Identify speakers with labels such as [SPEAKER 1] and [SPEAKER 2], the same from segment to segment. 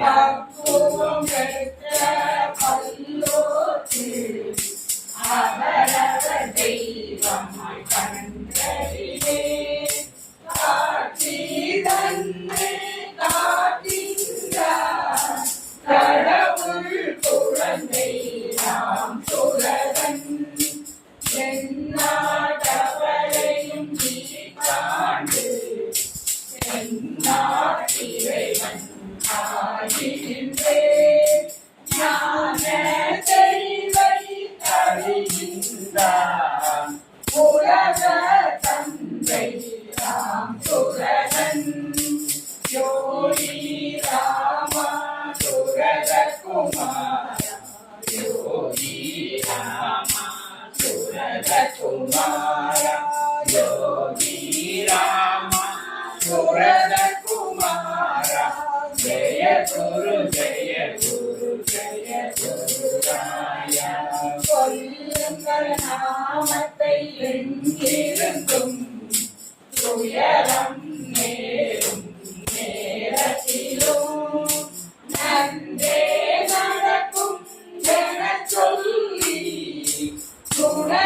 [SPEAKER 1] பக்குவம் பெற்ற பல்லோர்க்கு அவரவர் தெய்வமாய் கண்டறிவே காட்சி தன்னை காட்டுகின்றார் கடவுள் குழந்தை நாம் சுரகன் எந்நாட்டவரையும் காண்டு எந்நாட்டிறைவன் ஆகின்றே ஞான தெளிவை தருகின்றான் உலக தந்தை ராம் சுரகன் யோகி ராமா சுரக குமார யோகி ராமா சுரக குமார யோகி ராமா சுரக குமார ஜெய குரு ஜெய குரு ஜெய குரு ராயா சொல்லுங்கள் நாமத்தை எங்கிருந்தும் துயரம் நேரும் நேரத்திலும் நன்றே நடக்கும் என சொல்லி துணை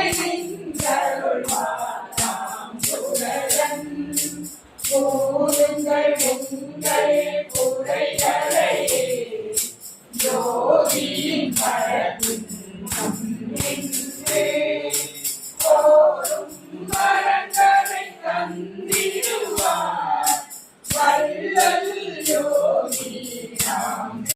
[SPEAKER 1] நின்றருள்வாராம் சுரகன் கூறுங்கள் உங்கள் குறைகளையே யோகியின் பழத்தின் நம்பின்றே போரும் வரங்களை தந்திடுவார் வல்லல் யோகி